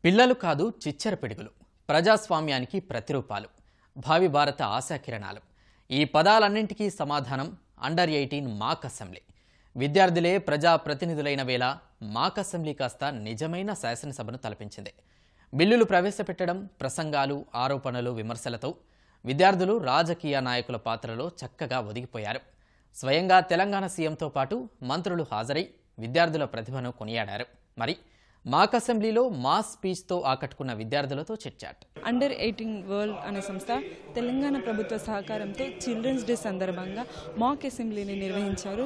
పిల్లలు కాదు చిచ్చర పిడుగులు, ప్రజాస్వామ్యానికి ప్రతిరూపాలు, భావి భారత ఆశాకిరణాలు. ఈ పదాలన్నింటికీ సమాధానం అండర్ 18 మాక్ అసెంబ్లీ. విద్యార్థులే ప్రజా ప్రతినిధులైన వేళ మాక్ అసెంబ్లీ కాస్త నిజమైన శాసనసభను తలపించింది. బిల్లులు ప్రవేశపెట్టడం, ప్రసంగాలు, ఆరోపణలు, విమర్శలతో విద్యార్థులు రాజకీయ నాయకుల పాత్రలో చక్కగా ఒదిగిపోయారు. స్వయంగా తెలంగాణ సీఎంతో పాటు మంత్రులు హాజరై విద్యార్థుల ప్రతిభను కొనియాడారు. మరి మాక్ అసెంబ్లీలో మాస్ స్పీచ్తో ఆకట్టుకున్న విద్యార్థులతో చిట్చాట్. అండర్ 18 వరల్డ్ అనే సంస్థ తెలంగాణ ప్రభుత్వ సహకారంతో చిల్డ్రన్స్ డే సందర్భంగా మాక్ అసెంబ్లీని నిర్వహించారు.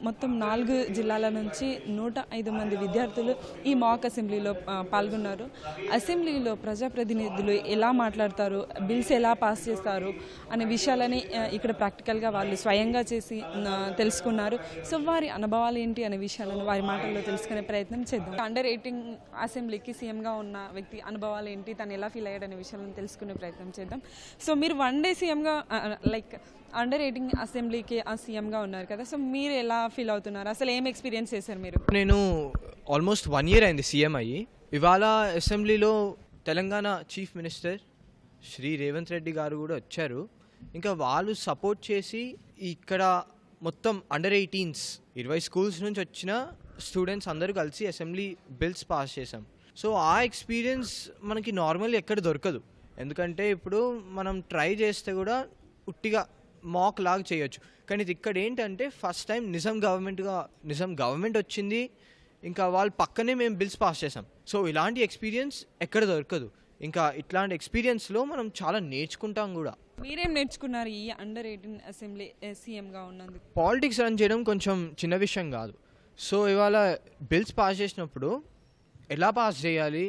మొత్తం 4 జిల్లాల నుంచి 105 మంది విద్యార్థులు ఈ మాక్ అసెంబ్లీలో పాల్గొన్నారు. అసెంబ్లీలో ప్రజాప్రతినిధులు ఎలా మాట్లాడతారు, బిల్స్ ఎలా పాస్ చేస్తారు అనే విషయాలని ఇక్కడ ప్రాక్టికల్గా వాళ్ళు స్వయంగా చేసి తెలుసుకున్నారు. సో వారి అనుభవాలు ఏంటి అనే విషయాలను వారి మాటల్లో తెలుసుకునే ప్రయత్నం చేద్దాం. అండర్ 18 అసెంబ్లీకి సీఎంగా ఉన్న వ్యక్తి అనుభవాలు ఏంటి, తను ఎలా ఫీల్ అయ్యాడు అనే విషయాలను తెలుసుకునే ప్రయత్నం చేద్దాం. సో మీరు 1 డే సీఎంగా అండర్ 18 అసెంబ్లీకి సీఎంగా ఉన్నారు కదా, సో మీరు ఎలా ఫీల్ అవుతున్నారు, అసలు ఏం ఎక్స్పీరియన్స్ చేశారు మీరు? నేను ఆల్మోస్ట్ 1 year అయింది సీఎం అయ్యి. ఇవాళ అసెంబ్లీలో తెలంగాణ చీఫ్ మినిస్టర్ శ్రీ రేవంత్ రెడ్డి గారు కూడా వచ్చారు. ఇంకా వాళ్ళు సపోర్ట్ చేసి ఇక్కడ మొత్తం అండర్ 18s 20 స్కూల్స్ నుంచి వచ్చిన స్టూడెంట్స్ అందరూ కలిసి అసెంబ్లీ బిల్స్ పాస్ చేసాం. సో ఆ ఎక్స్పీరియన్స్ మనకి నార్మల్ ఎక్కడ దొరకదు. ఎందుకంటే ఇప్పుడు మనం ట్రై చేస్తే కూడా ఉట్టిగా మాక్ లాగా చేయొచ్చు. కానీ ఇది ఇక్కడ ఏంటంటే ఫస్ట్ టైం నిజం గవర్నమెంట్ వచ్చింది, ఇంకా వాళ్ళ పక్కనే మేము బిల్స్ పాస్ చేసాం. సో ఇలాంటి ఎక్స్పీరియన్స్ ఎక్కడ దొరకదు. ఇంకా ఇట్లాంటి ఎక్స్పీరియన్స్లో మనం చాలా నేర్చుకుంటాం కూడా. మీరేం నేర్చుకున్నారు ఈ అండర్ 18 అసెంబ్లీ సీఎంగా ఉన్నందుకు? పాలిటిక్స్ రన్ చేయడం కొంచెం చిన్న విషయం కాదు. సో ఇవాళ బిల్స్ పాస్ చేసినప్పుడు ఎలా పాస్ చేయాలి,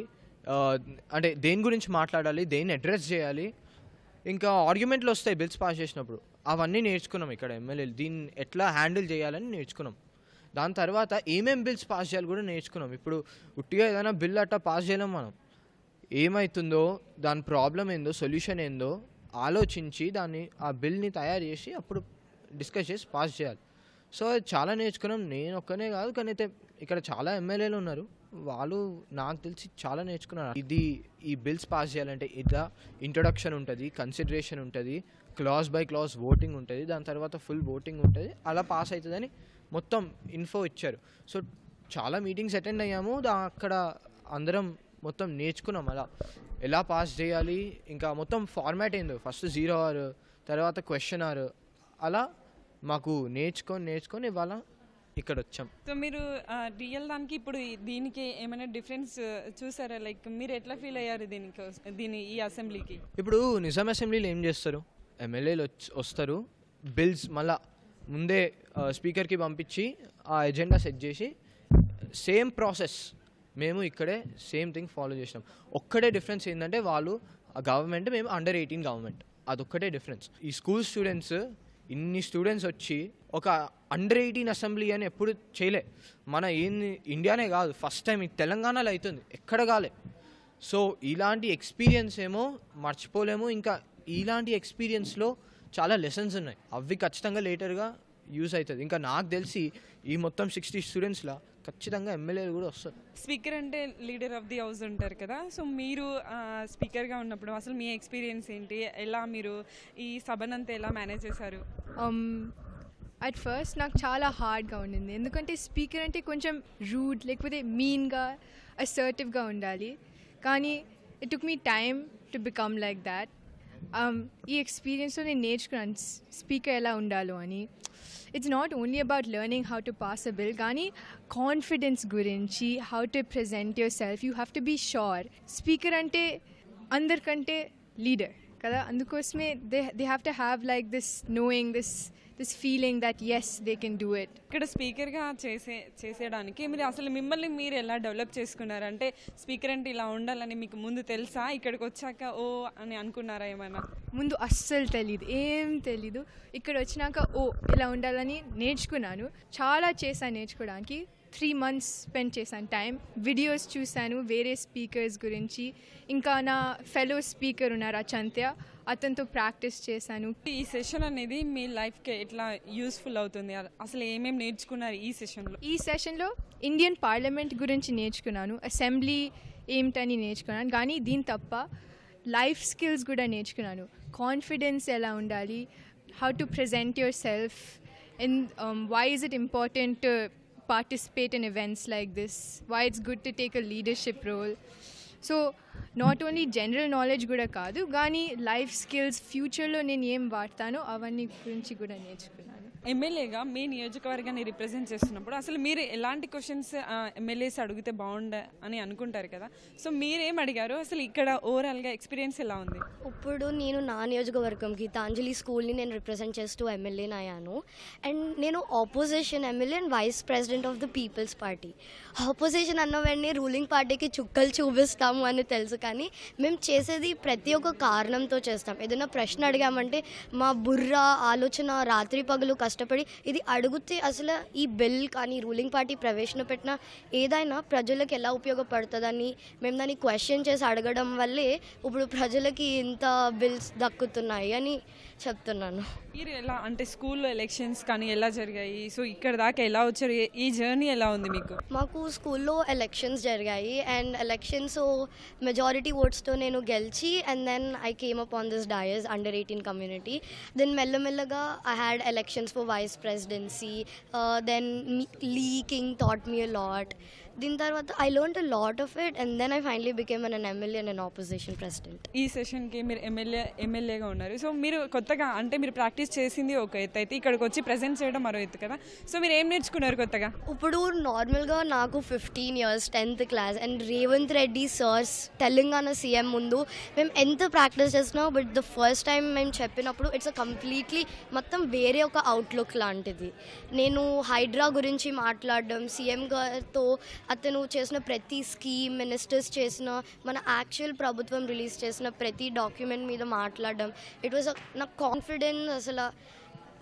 అంటే దేని గురించి మాట్లాడాలి, దేన్ని అడ్రస్ చేయాలి, ఇంకా ఆర్గ్యుమెంట్లు వస్తాయి బిల్స్ పాస్ చేసినప్పుడు. అవన్నీ నేర్చుకున్నాం ఇక్కడ ఎమ్మెల్యేలు, దీన్ని ఎట్లా హ్యాండిల్ చేయాలని నేర్చుకున్నాం. దాని తర్వాత ఏమేం బిల్స్ పాస్ చేయాలి కూడా నేర్చుకున్నాం. ఇప్పుడు ఉట్టిగా ఏదైనా బిల్ అట్టా పాస్ చేయలేం. మనం ఏమవుతుందో, దాని ప్రాబ్లం ఏందో, సొల్యూషన్ ఏందో ఆలోచించి ఆ బిల్ని తయారు చేసి అప్పుడు డిస్కస్ చేసి పాస్ చేయాలి. సో చాలా నేర్చుకున్నాం. నేను ఒక్కనే కాదు, కానీ అయితే ఇక్కడ చాలా ఎమ్మెల్యేలు ఉన్నారు, వాళ్ళు నాకు తెలిసి చాలా నేర్చుకున్నారు. ఈ బిల్స్ పాస్ చేయాలంటే ఇట్లా ఇంట్రొడక్షన్ ఉంటుంది, కన్సిడరేషన్ ఉంటుంది, క్లాస్ బై క్లాస్ ఓటింగ్ ఉంటుంది, దాని తర్వాత ఫుల్ ఓటింగ్ ఉంటుంది, అలా పాస్ అవుతుందని మొత్తం ఇన్ఫో ఇచ్చారు. సో చాలా మీటింగ్స్ అటెండ్ అయ్యాము, అక్కడ అందరం మొత్తం నేర్చుకున్నాం అలా ఎలా పాస్ చేయాలి. ఇంకా మొత్తం ఫార్మాట్ ఏందో, ఫస్ట్ 0 hour, తర్వాత క్వశ్చన్ అవర్, అలా మాకు నేర్చుకొని ఇవాళ ఇక్కడ వచ్చాం. సో మీరు రియల్ దానికి ఇప్పుడు దీనికి ఏమైనా డిఫరెన్స్ చూసారా? లైక్ మీరు ఎట్లా ఫీల్ అయ్యారు ఈ అసెంబ్లీకి? ఇప్పుడు నిజాం అసెంబ్లీలో ఏం చేస్తారు, ఎమ్మెల్యేలు వస్తారు, బిల్స్ మళ్ళా ముందే స్పీకర్కి పంపించి ఆ ఎజెండా సెట్ చేసి సేమ్ ప్రాసెస్ మేము ఇక్కడే సేమ్ థింగ్ ఫాలో చేసినాం. ఒక్కటే డిఫరెన్స్ ఏంటంటే వాళ్ళు గవర్నమెంట్, మేము అండర్ 18 గవర్నమెంట్, అదొక్కటే డిఫరెన్స్. ఈ స్కూల్ స్టూడెంట్స్ ఇన్ని స్టూడెంట్స్ వచ్చి ఒక అండర్ 18 అసెంబ్లీ అని ఎప్పుడు చేయలే. మన ఇండియానే కాదు, ఫస్ట్ టైం తెలంగాణలో అవుతుంది, ఎక్కడ కాలే. సో ఇలాంటి ఎక్స్పీరియన్స్ ఏమో మర్చిపోలేము. ఇంకా ఇలాంటి ఎక్స్పీరియన్స్లో చాలా లెసన్స్ ఉన్నాయి, అవి ఖచ్చితంగా లేటర్గా యూజ్ అవుతుంది. ఇంకా నాకు తెలిసి ఈ మొత్తం 60 స్టూడెంట్స్లో ఖచ్చితంగా ఎమ్మెల్యేలు కూడా వస్తారు. స్పీకర్ అంటే లీడర్ ఆఫ్ ది హౌస్ ఉంటారు కదా, సో మీరు స్పీకర్గా ఉన్నప్పుడు అసలు మీ ఎక్స్పీరియన్స్ ఏంటి, ఎలా మీరు ఈ సభనంతా ఎలా మేనేజ్ చేశారు? అట్ ఫస్ట్ నాకు చాలా హార్డ్గా ఉండింది, ఎందుకంటే స్పీకర్ అంటే కొంచెం రూడ్ లేకపోతే మీన్గా అసర్టివ్గా ఉండాలి. కానీ it took me time to become like that. ఈ ఎక్స్పీరియన్స్లో నేను నేర్చుకున్నాను స్పీకర్ ఎలా ఉండాలో అని. It's not only about learning how to pass a bill, కానీ కాన్ఫిడెన్స్ గురించి, how to present yourself, you have to be sure. Speaker అంటే అందరికంటే లీడర్ కదా, అందుకోసమే they have to have like this knowing, this feeling that yes they can do it. ఇక్కడ స్పీకర్గా చేసేయడానికి మిమ్మల్ని మీరు ఎలా డెవలప్ చేసుకున్నారు? అంటే స్పీకర్ అంటే ఇలా ఉండాలని మీకు ముందు తెలుసా, ఇక్కడికి వచ్చాక ఓ అని అనుకున్నారా ఏమైనా? ముందు అస్సలు ఏం తెలీదు. ఇక్కడ వచ్చినాక ఇలా ఉండాలని నేర్చుకున్నాను. చాలా చేశాను నేర్చుకోవడానికి. 3 months స్పెండ్ చేశాను టైం. వీడియోస్ చూశాను వేరే స్పీకర్స్ గురించి. ఇంకా నా ఫెలో స్పీకర్ ఉన్నారు అచంత్య, అతనితో ప్రాక్టీస్ చేశాను. ఈ సెషన్ అనేది మీ లైఫ్కి ఎట్లా యూస్ఫుల్ అవుతుంది, అసలు ఏమేమి నేర్చుకున్నారు ఈ సెషన్లో? ఈ సెషన్లో ఇండియన్ పార్లమెంట్ గురించి నేర్చుకున్నాను, అసెంబ్లీ ఏమిటని నేర్చుకున్నాను. కానీ దీని తప్ప లైఫ్ స్కిల్స్ కూడా నేర్చుకున్నాను. కాన్ఫిడెన్స్ ఎలా ఉండాలి, how to present yourself, and why is it important to participate in events like this, why it's good to take a leadership role. So not only general knowledge కూడా కాదు, కానీ life skills ఫ్యూచర్లో నేను ఏం వాడతానో అవన్నీ గురించి కూడా నేర్చుకున్నాను. ఎమ్మెల్యేగా మీ నియోజకవర్గాన్ని రిప్రజెంట్ చేస్తున్నప్పుడు అసలు మీరు ఎలాంటి క్వశ్చన్స్ ఎమ్మెల్యేస్ అడిగితే బాగుండే అని అనుకుంటారు కదా, సో మీరేం అడిగారు, అసలు ఇక్కడ ఓవరాల్గా ఎక్స్పీరియన్స్ ఎలా ఉంది? ఇప్పుడు నేను నా నియోజకవర్గం గీతాంజలి స్కూల్ని నేను రిప్రజెంట్ చేస్తూ ఎమ్మెల్యేని అయ్యాను. అండ్ నేను opposition MLA and vice president of the people's party. Opposition అన్న వెంటనే రూలింగ్ పార్టీకి చుక్కలు చూపిస్తాము అని తెలుసు, కానీ మేము చేసేది ప్రతి ఒక్క కారణంతో చేస్తాం. ఏదైనా ప్రశ్న అడిగామంటే మా బుర్ర ఆలోచన రాత్రి పగలు కష్టపడి ఇది అడిగితే అసలు ఈ బిల్ కానీ రూలింగ్ పార్టీ ప్రవేశపెట్టిన ఏదైనా ప్రజలకు ఎలా ఉపయోగపడుతుందని మేము దాన్ని క్వశ్చన్ చేసి అడగడం వల్లే ఇప్పుడు ప్రజలకి ఇంత బిల్స్ దక్కుతున్నాయి అని చెప్తున్నాను. మీరు ఎలా అంటే స్కూల్లో ఎలక్షన్స్ కానీ ఎలా జరిగాయి, సో ఇక్కడ దాకా ఎలా వచ్చారు, ఈ జర్నీ ఎలా ఉంది మీకు? మాకు స్కూల్లో ఎలక్షన్స్ జరిగాయి అండ్ ఎలక్షన్స్ మెజారిటీ ఓట్స్తో నేను గెలిచి and then I came up on this dais under 18 community. Then మెల్లమెల్లగా I had elections for vice presidency, then leaking thought me a lot. దీని తర్వాత I learned a lot of it and then I finally became an MLA and an opposition president. ఈ సెషన్కి మీరు ఎమ్మెల్యేగా ఉన్నారు, so మీరు కొత్తగా అంటే మీరు ప్రాక్టీస్ చేసింది ఒక ఎత్తు అయితే ఇక్కడికి వచ్చి ప్రజెంట్ చేయడం మరో ఎత్తు కదా, సో మీరు ఏం నేర్చుకున్నారు కొత్తగా? ఇప్పుడు నార్మల్గా నాకు 15 years 10th class and Revanth Reddy sir's Telangana CM ముందు మేము ఎంత ప్రాక్టీస్ చేస్తున్నాం, బట్ ద ఫస్ట్ టైం మేము చెప్పినప్పుడు ఇట్స్ అ కంప్లీట్లీ మొత్తం వేరే ఒక అవుట్లుక్ లాంటిది. నేను హైడ్రా గురించి మాట్లాడడం, సీఎం గారితో అతను చేసిన ప్రతి స్కీమ్, మినిస్టర్స్ చేసిన, మన యాక్చువల్ ప్రభుత్వం రిలీజ్ చేసిన ప్రతి డాక్యుమెంట్ మీద మాట్లాడడం, ఇట్ వాజ్ నా కాన్ఫిడెన్స్, అసలు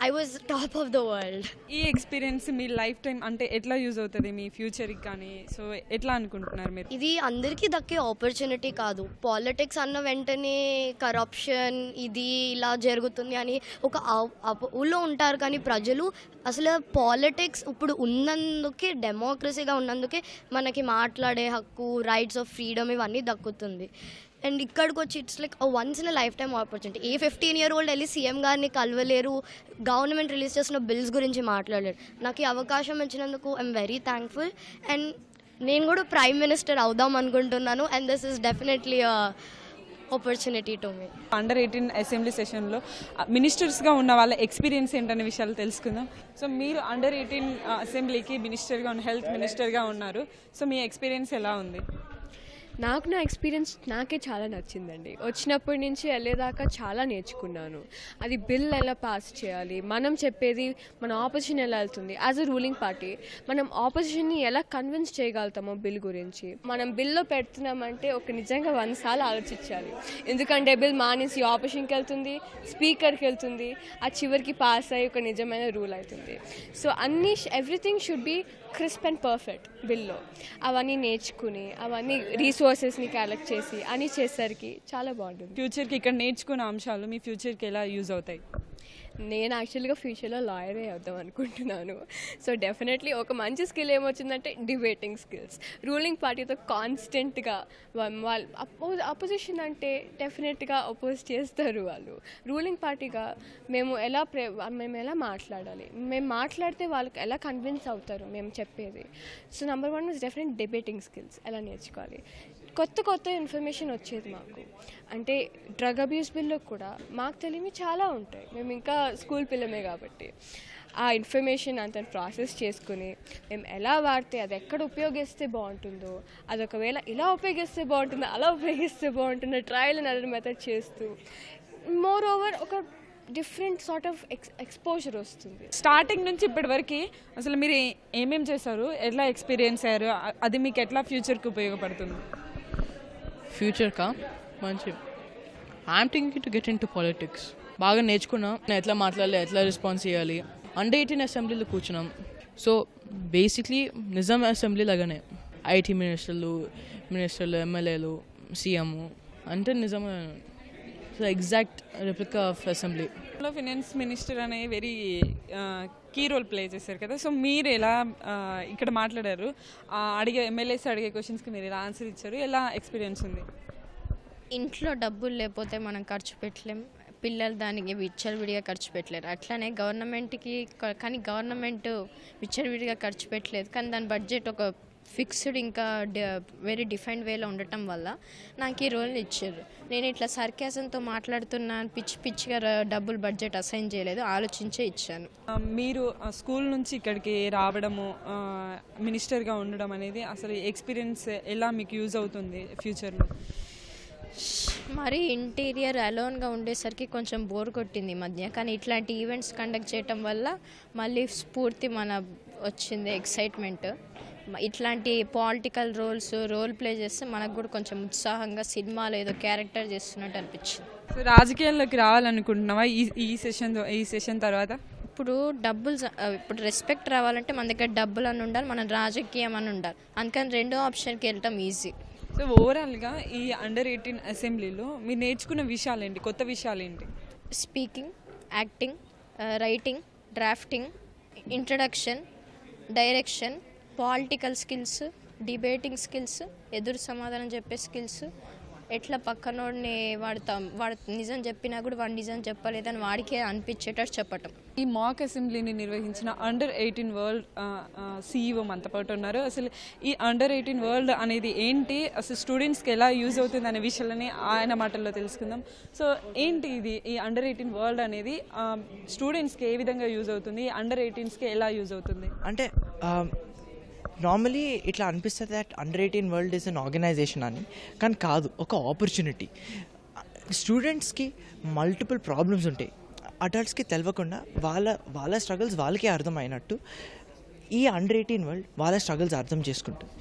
I was top of the world. ఈ ఎక్స్పీరియన్స్ మీ లైఫ్ టైం అంటే ఎట్లా యూజ్ అవుతుంది మీ ఫ్యూచర్కి కానీ, సో ఎట్లా అనుకుంటున్నారు మీరు? ఇది అందరికీ దక్కే ఆపర్చునిటీ కాదు. పాలిటిక్స్ అన్న వెంటనే కరప్షన్ ఇది ఇలా జరుగుతుంది అని ఒక ఊళ్ళో ఉంటారు, కానీ ప్రజలు అసలు పాలిటిక్స్ ఇప్పుడు ఉన్నందుకే, డెమోక్రసీగా ఉన్నందుకే మనకి మాట్లాడే హక్కు, రైట్స్ ఆఫ్ ఫ్రీడమ్ ఇవన్నీ దక్కుతుంది. అండ్ ఇక్కడికి వచ్చి it's like once in a life time opportunity. A 15-year-old వెళ్ళి సీఎం గారిని కలవలేరు, గవర్నమెంట్ రిలీజ్ చేసిన బిల్స్ గురించి మాట్లాడలేరు. నాకు ఈ అవకాశం ఇచ్చినందుకు ఐఎమ్ వెరీ థ్యాంక్ఫుల్. అండ్ నేను కూడా ప్రైమ్ మినిస్టర్ అవుదాం అనుకుంటున్నాను and this is definitely opportunity to me. Under 18 assembly సెషన్లో మినిస్టర్స్గా ఉన్న వాళ్ళ ఎక్స్పీరియన్స్ ఏంటనే విషయాలు తెలుసుకుందాం. సో మీరు అండర్ 18 అసెంబ్లీకి మినిస్టర్గా ఉన్న, హెల్త్ మినిస్టర్గా ఉన్నారు, సో మీ ఎక్స్పీరియన్స్ ఎలా ఉంది? నాకు నా ఎక్స్పీరియన్స్ నాకే చాలా నచ్చిందండి. వచ్చినప్పటి నుంచి వెళ్ళేదాకా చాలా నేర్చుకున్నాను. అది బిల్ ఎలా పాస్ చేయాలి, మనం చెప్పేది మన ఆపోజిషన్ ఎలా వెళ్తుంది, యాజ్ అ రూలింగ్ పార్టీ మనం ఆపోజిషన్ని ఎలా కన్విన్స్ చేయగలుగుతామో బిల్ గురించి. మనం బిల్లో పెడుతున్నామంటే ఒక నిజంగా 100 సార్లు ఆలోచించాలి, ఎందుకంటే బిల్ మానేసి ఆపోజిషన్కి వెళ్తుంది, స్పీకర్కి వెళ్తుంది, ఆ చివరికి పాస్ అయ్యి ఒక నిజమైన రూల్ అవుతుంది. So everything should be crisp and perfect బిల్లో. అవన్నీ నేర్చుకుని అవన్నీ రిసోర్సెస్ని కలెక్ట్ చేసి అని చేసరికి చాలా బాగుంటుంది. ఫ్యూచర్కి ఇక్కడ నేర్చుకున్న అంశాలు మీ ఫ్యూచర్కి ఎలా యూజ్ అవుతాయి? నేను యాక్చువల్గా ఫ్యూచర్లో లాయరే అవుదాం అనుకుంటున్నాను. సో డెఫినెట్లీ ఒక మంచి స్కిల్ ఏమొచ్చిందంటే డిబేటింగ్ స్కిల్స్. రూలింగ్ పార్టీతో కాన్స్టెంట్గా వాళ్ళు అపోజిషన్ అంటే డెఫినెట్గా అపోజ్ చేస్తారు వాళ్ళు. రూలింగ్ పార్టీగా మేము ఎలా మాట్లాడాలి, మేము మాట్లాడితే వాళ్ళకి ఎలా కన్విన్స్ అవుతారు మేము చెప్పేది. So number 1 is definite debating skills ఎలా నేర్చుకోవాలి. కొత్త ఇన్ఫర్మేషన్ వచ్చేది మాకు. అంటే డ్రగ్ అబ్యూస్ బిల్లో కూడా మాకు తెలియని చాలా ఉంటాయి, మేము ఇంకా స్కూల్ పిల్లమే కాబట్టి ఆ ఇన్ఫర్మేషన్ అంత ప్రాసెస్ చేసుకుని మేము ఎలా వాడితే అది ఎక్కడ ఉపయోగిస్తే బాగుంటుందో, అది ఒకవేళ ఇలా ఉపయోగిస్తే బాగుంటుందో అలా ఉపయోగిస్తే బాగుంటుందో ట్రయల్ అండ్ ఎర్రర్ మెథడ్ చేస్తూ మోర్ ఓవర్ ఒక డిఫరెంట్ సార్ట్ ఆఫ్ ఎక్స్పోజర్ వస్తుంది. స్టార్టింగ్ నుంచి ఇప్పటి వరకు అసలు మీరు ఏమేమి చేశారు, ఎట్లా ఎక్స్పీరియన్స్ అయ్యారు, అది మీకు ఎట్లా ఫ్యూచర్కి ఉపయోగపడుతుంది? ఫ్యూచర్కా మంచి I'm thinking to get in to politics. బాగా నేర్చుకున్నా ఎట్లా మాట్లాడాలి, ఎట్లా రెస్పాన్స్ చేయాలి. అండర్ 18 అసెంబ్లీలో కూర్చున్నాం. సో బేసిక్లీ నిజాం అసెంబ్లీ లాగానే ఐటీ మినిస్టర్లు, ఎమ్మెల్యేలు, సీఎం అంటే నిజం. So exact replica of assembly. Finance minister అనే వెరీ కీ రోల్ ప్లే చేశారు కదా. సో మీరు ఎలా ఇక్కడ మాట్లాడారు, అడిగే ఎమ్మెల్యేస్ అడిగే క్వశ్చన్స్కి మీరు ఎలా ఆన్సర్ ఇచ్చారు, ఎలా ఎక్స్పీరియన్స్ ఉంది? ఇంట్లో డబ్బులు లేకపోతే మనం ఖర్చు పెట్టలేం, పిల్లలు దానికి విచ్చలవిడిగా ఖర్చు పెట్టలేరు. అట్లానే గవర్నమెంట్కి కానీ గవర్నమెంట్ విచ్చలవిడిగా ఖర్చు పెట్టలేదు, కానీ దాని బడ్జెట్ ఒక ఫిక్స్డ్ ఇంకా వెరీ డిఫైన్డ్ వేలో ఉండటం వల్ల నాకు ఈ రోల్ ఇచ్చారు. నేను ఇట్లా సర్కాజంతో మాట్లాడుతున్నాను, పిచ్చిగా డబ్బులు బడ్జెట్ అసైన్ చేయలేదు, ఆలోచించే ఇచ్చాను. మీరు స్కూల్ నుంచి ఇక్కడికి రావడము, మినిస్టర్గా ఉండడం అనేది అసలు ఎక్స్పీరియన్స్ ఎలా మీకు యూజ్ అవుతుంది ఫ్యూచర్లో? మరి ఇంటీరియర్ అలోన్గా ఉండేసరికి కొంచెం బోర్ కొట్టింది ఈ మధ్య, కానీ ఇట్లాంటి ఈవెంట్స్ కండక్ట్ చేయటం వల్ల మళ్ళీ స్ఫూర్తి వచ్చింది, ఎక్సైట్మెంట్. ఇట్లాంటి పొలిటికల్ రోల్ ప్లే చేస్తే మనకు కూడా కొంచెం ఉత్సాహంగా సినిమాలో ఏదో క్యారెక్టర్ చేస్తున్నట్టు అనిపించింది. సో రాజకీయాల్లోకి రావాలనుకుంటున్నావా ఈ సెషన్ తర్వాత? ఇప్పుడు ఇప్పుడు రెస్పెక్ట్ రావాలంటే మన దగ్గర డబ్బులు అని ఉండాలి, మన రాజకీయం అని ఉండాలి, అందుకని రెండో ఆప్షన్కి వెళ్ళటం ఈజీ. సో ఓవరాల్గా ఈ అండర్-18 అసెంబ్లీలో మీరు నేర్చుకున్న విషయాలు ఏంటి, కొత్త విషయాలు ఏంటి? Speaking, acting, writing, drafting, introduction, direction, political skills, debating skills, ఎదురు సమాధానం చెప్పే స్కిల్స్, ఎట్లా పక్కనోడిని వాడు నిజం చెప్పినా కూడా వాడు నిజం చెప్పలేదని వాడికే అనిపించేటట్టు చెప్పటం. ఈ మాక్ అసెంబ్లీని నిర్వహించిన అండర్-18 వరల్డ్ CEO మనతో పాటు ఉన్నారు. అసలు ఈ అండర్-18 వరల్డ్ అనేది ఏంటి, అసలు స్టూడెంట్స్కి ఎలా యూజ్ అవుతుంది అనే విషయాలని ఆయన మాటల్లో తెలుసుకుందాం. సో ఏంటి ఇది, ఈ అండర్-18 వరల్డ్ అనేది స్టూడెంట్స్కి ఏ విధంగా యూజ్ అవుతుంది, అండర్-18స్కి ఎలా యూజ్ అవుతుంది? అంటే నార్మలీ ఇట్లా అనిపిస్తుంది that under eighteen world is an organisation అని, కానీ కాదు, ఒక ఆపర్చునిటీ. స్టూడెంట్స్కి మల్టిపుల్ ప్రాబ్లమ్స్ ఉంటాయి, అడల్ట్స్కి తెలియకుండా వాళ్ళ స్ట్రగుల్స్ వాళ్ళకే అర్థమైనట్టు ఈ అండర్-18 వరల్డ్ వాళ్ళ స్ట్రగుల్స్ అర్థం చేసుకుంటుంది.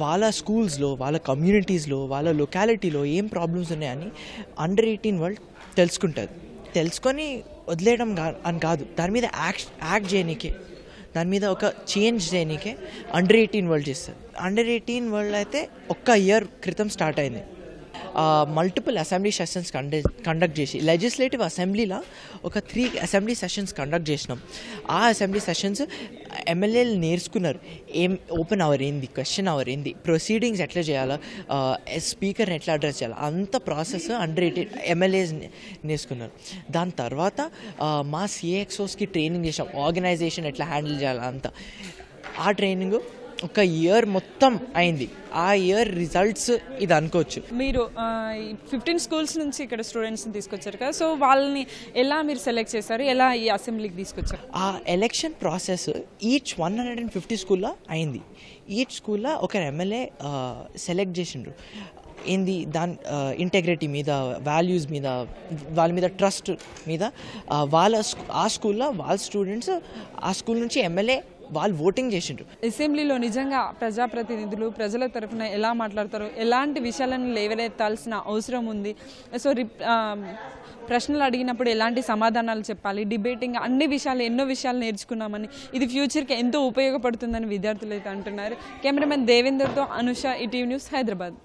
వాళ్ళ స్కూల్స్లో, వాళ్ళ కమ్యూనిటీస్లో, వాళ్ళ లొకాలిటీలో ఏం ప్రాబ్లమ్స్ ఉన్నాయని అండర్-18 వరల్డ్ తెలుసుకుంటుంది. తెలుసుకొని వదిలేయడం అని కాదు, దాని మీద యాక్ట్ చేయనీకే, దాని మీద ఒక చేంజ్ చేయనీకే అండర్-18 వరల్డ్ చేస్తారు. అండర్-18 వరల్డ్ అయితే ఒక్క ఇయర్ క్రితం స్టార్ట్ అయింది. మల్టిపుల్ అసెంబ్లీ సెషన్స్ కండక్ట్ చేసి, లెజిస్లేటివ్ అసెంబ్లీలో ఒక 3 అసెంబ్లీ సెషన్స్ కండక్ట్ చేసినాం. ఆ అసెంబ్లీ సెషన్స్ ఎమ్మెల్యేలు నేర్చుకున్నారు, ఓపెన్ అవర్ ఏంది, క్వశ్చన్ అవర్ ఏంది, ప్రొసీడింగ్స్ ఎట్లా చేయాలా, స్పీకర్ని ఎట్లా అడ్రస్ చేయాలి, అంత ప్రాసెస్ అండర్-18 ఎమ్మెల్యేస్ నేర్చుకున్నారు. దాని తర్వాత మా CXOస్కి ట్రైనింగ్ చేసాం, ఆర్గనైజేషన్ ఎట్లా హ్యాండిల్ చేయాలి అంతా. ఆ ట్రైనింగ్ ఒక ఇయర్ మొత్తం అయింది. ఆ ఇయర్ రిజల్ట్స్ ఇది అనుకోవచ్చు. మీరు 15 స్కూల్స్ నుంచి ఇక్కడ స్టూడెంట్స్ని తీసుకొచ్చారు కదా, సో వాళ్ళని ఎలా మీరు సెలెక్ట్ చేశారు, ఎలా ఈ అసెంబ్లీకి తీసుకొచ్చారు? ఆ ఎలక్షన్ ప్రాసెస్ ఈచ్ 150 స్కూల్లో అయింది. ఈచ్ స్కూల్లో ఒక ఎమ్మెల్యే సెలెక్ట్ చేసిండ్రు. ఏంది దాని ఇంటెగ్రిటీ మీద, వాల్యూస్ మీద, వాళ్ళ మీద ట్రస్ట్ మీద, ఆ స్కూల్లో వాళ్ళ స్టూడెంట్స్ ఆ స్కూల్ నుంచి ఎమ్మెల్యే వాళ్ళు ఓటింగ్ చేసిండ్రు. అసెంబ్లీలో నిజంగా ప్రజాప్రతినిధులు ప్రజల తరఫున ఎలా మాట్లాడతారో, ఎలాంటి విషయాలను లేవనెత్తాల్సిన అవసరం ఉంది, సో ప్రశ్నలు అడిగినప్పుడు ఎలాంటి సమాధానాలు చెప్పాలి, డిబేటింగ్, అన్ని విషయాలు, ఎన్నో విషయాలు నేర్చుకున్నామని, ఇది ఫ్యూచర్కి ఎంతో ఉపయోగపడుతుందని విద్యార్థులు అయితే అంటున్నారు. కెమెరామెన్ దేవేందర్తో అనుష, ఈటీవీ న్యూస్, హైదరాబాద్.